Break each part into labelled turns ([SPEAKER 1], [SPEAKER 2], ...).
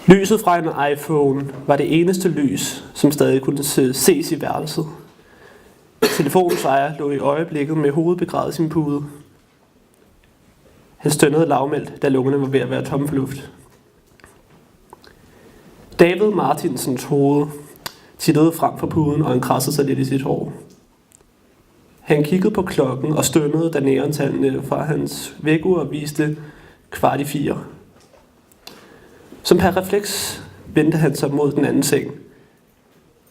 [SPEAKER 1] Lyset fra en iPhone var det eneste lys, som stadig kunne ses i værelset. Telefonens ejer lå i øjeblikket med hovedet begravet i sin pude. Han stønnede lavmældt, da lungerne var ved at være tomme for luft. David Martinsens hoved tittede frem for puden, og han kradsede sig lidt i sit hår. Han kiggede på klokken og stønnede, da neontallene fra hans vækkeur viste 3:15. Som per refleks vendte han sig mod den anden seng.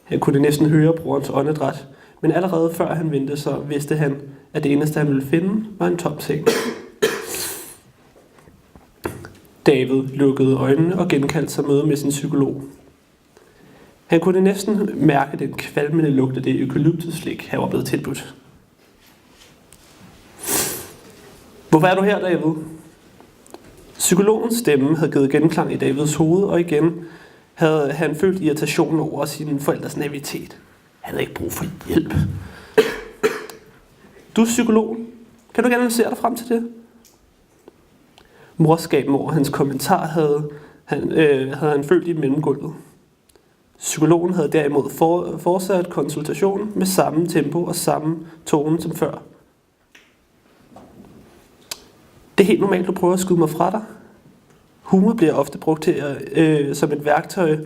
[SPEAKER 1] Han kunne næsten høre brorens åndedræt, men allerede før han vendte sig, vidste han, at det eneste han ville finde, var en tom seng. David lukkede øjnene og genkaldte sig møde med sin psykolog. Han kunne næsten mærke den kvalmende lugt af det eukalyptusslik, han var blevet tilbudt. Hvorfor er du her, David? Psykologens stemme havde givet genklang i Davids hoved, og igen havde han følt irritation over sine forældres naivitet. Han havde ikke brug for hjælp. Du er psykolog. Kan du ikke analysere dig frem til det? Morskaben over hans kommentar havde han følt i mellemgulvet. Psykologen havde derimod fortsat konsultationen med samme tempo og samme tone som før. Det er helt normalt, du prøver at skyde mig fra dig. Humor bliver ofte brugt til, som et værktøj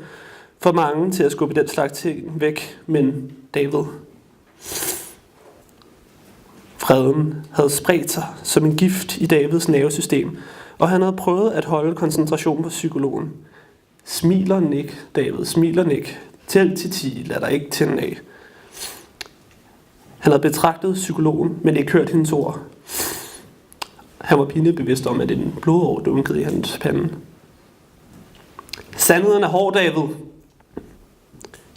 [SPEAKER 1] for mange til at skubbe den slags ting væk, men David. Freden havde spredt sig som en gift i Davids nervesystem, og han havde prøvet at holde koncentrationen på psykologen. Smiler Nick, David, smiler Nick. Tæl til 10, lad dig ikke tænde af. Han havde betragtet psykologen, men ikke hørt hendes ord. Han var pinligt om, at en blodår dunkede i hans pande. Sandheden er hård, David.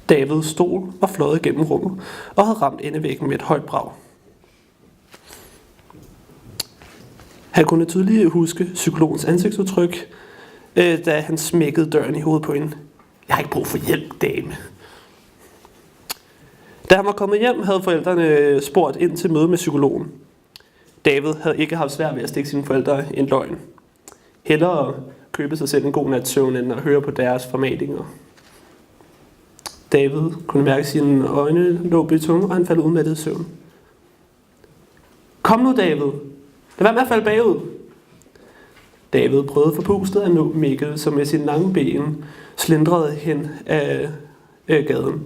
[SPEAKER 1] David stod og fløjede gennem rummet og havde ramt endevæggen med et højt brag. Han kunne tydeligt huske psykologens ansigtsudtryk, da han smækkede døren i hovedet på hende. Jeg har ikke brug for hjælp, dame. Da han var kommet hjem, havde forældrene spurgt ind til møde med psykologen. David havde ikke haft svært ved at stikke sine forældre en løgn. Hellere købe sig selv en god nats søvn, end at høre på deres formalinger. David kunne mærke sine øjne lå betunge, og han faldt udmattet i søvn. Kom nu, David. Lad være med at falde bagud. David prøvede forpustet at nå Mikkel, som med sine lange ben slendrede hen af gaden.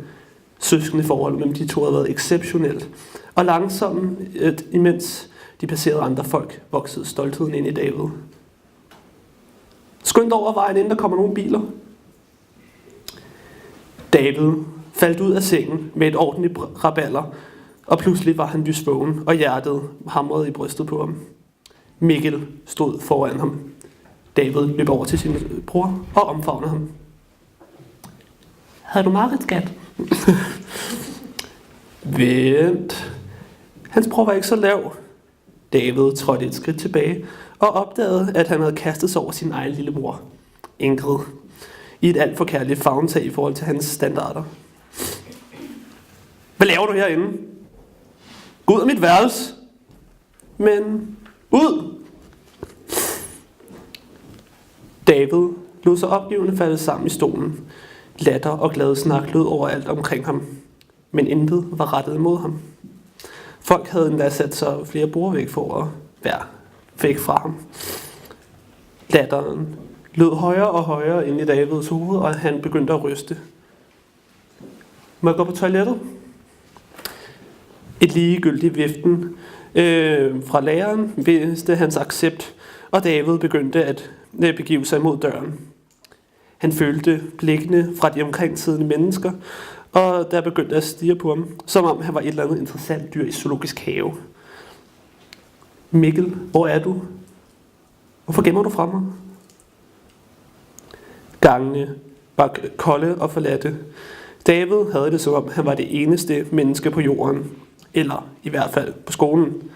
[SPEAKER 1] Søskende forhold mellem de to havde været exceptionelt. Og langsomt, imens de passerede andre folk, voksede stoltheden ind i David. Skynd over vejen, inden der kommer nogle biler. David faldt ud af sengen med et ordentligt rabalder, og pludselig var han lysvågen, og hjertet hamrede i brystet på ham. Mikkel stod foran ham. David løb over til sin bror og omfavnede ham. Havde du meget, skat? Vent. Hans bror var ikke så lav. David trådte et skridt tilbage og opdagede, at han havde kastet sig over sin egen lille mor, Ingrid, i et alt for kærligt favntag i forhold til hans standarder. Hvad laver du herinde? Gå ud af mit værelse. Men ud! David lod sig opgivende falde sammen i stolen. Latter og glad snak lød overalt omkring ham, men intet var rettet imod ham. Folk havde endda sat sig flere borde væk for at være væk fra ham. Latteren lød højere og højere ind i Davids hoved, og han begyndte at ryste. Må jeg gå på toilettet? Et ligegyldigt viften fra læreren viste hans accept, og David begyndte at begive sig mod døren. Han følte blikkene fra de omkringsiddende mennesker, og der begyndte at stirre på ham, som om han var et eller andet interessant dyr i zoologisk have. Mikkel, hvor er du? Hvorfor gemmer du fra mig? Gangene var kolde og forladte. David havde det som om, han var det eneste menneske på jorden, eller i hvert fald på skolen.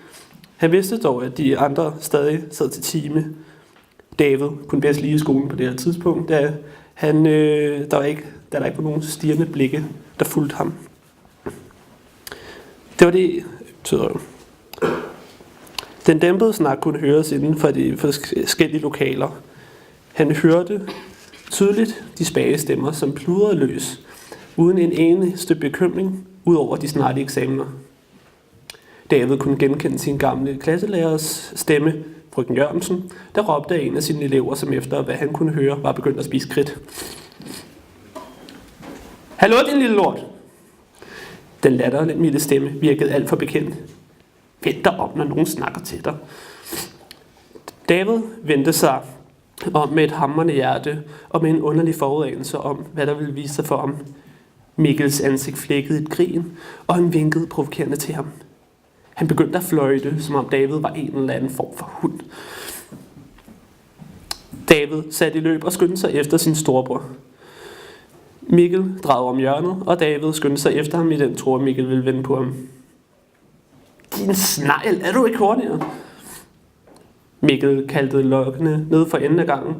[SPEAKER 1] Han vidste dog, at de andre stadig sad til time. David kunne bedst lide skolen på det her tidspunkt, da der ikke var nogen stirrende blikke, der fulgte ham. Det var det, betyder. Den dæmpede snak kunne høres inden for de forskellige lokaler. Han hørte Tydeligt de spage stemmer, som pludrede løs, uden en eneste bekymring, ud over de snarlige eksamener. David kunne genkende sin gamle klasselærers stemme, frøken Jørgensen, der råbte af en af sine elever, som efter hvad han kunne høre, var begyndt at spise kridt. Hallo, din lille lort! Den lattermilde stemme virkede alt for bekendt. Vend dig om, når nogen snakker til dig. David vendte sig om med et hamrende hjerte og med en underlig forudanelse om, hvad der ville vise sig for ham. Mikkels ansigt flækkede et grin, og han vinkede provokerende til ham. Han begyndte at fløjte, som om David var en eller anden form for hund. David satte i løb og skyndte sig efter sin storebror. Mikkel drejede om hjørnet, og David skyndte sig efter ham i den tro, at Mikkel ville vende på ham. Din snegl, er du ikke hurtigere? Mikkel kaldte lokkende ned for enden af gangen.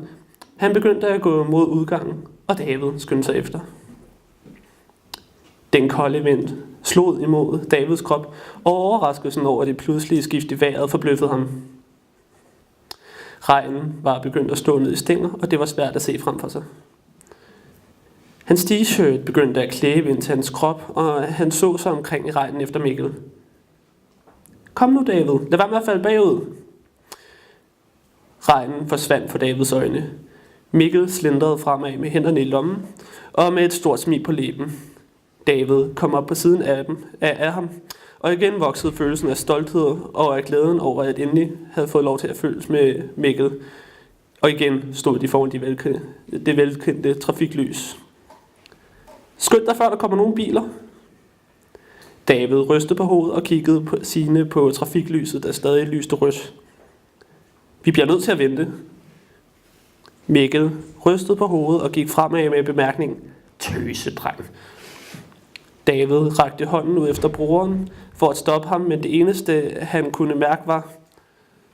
[SPEAKER 1] Han begyndte at gå mod udgangen, og David skyndte sig efter. Den kolde vind slog imod Davids krop, og overraskelsen over det pludselige skift i vejret forbløffede ham. Regnen var begyndt at stå ned i stænger, og det var svært at se frem for sig. Hans t-shirt begyndte at klæbe ind til hans krop, og han så sig omkring i regnen efter Mikkel. Kom nu, David. Lad være med at falde bagud. Regnen forsvandt for Davids øjne. Mikkel slendrede fremad med hænderne i lommen, og med et stort smil på læben. David kom op på siden af ham, og igen voksede følelsen af stolthed og af glæden over, at endelig havde fået lov til at følges med Mikkel. Og igen stod de foran det velkendte trafiklys. Skynd dig, før der kommer nogle biler. David rystede på hovedet og kiggede på trafiklyset, der stadig lyste rødt. Vi bliver nødt til at vente. Mikkel rystede på hovedet og gik fremad med bemærkningen: Tøsedreng. David rakte hånden ud efter broren for at stoppe ham, men det eneste han kunne mærke var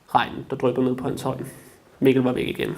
[SPEAKER 1] regnen, der dryppede ned på hans hånd. Mikkel var væk igen.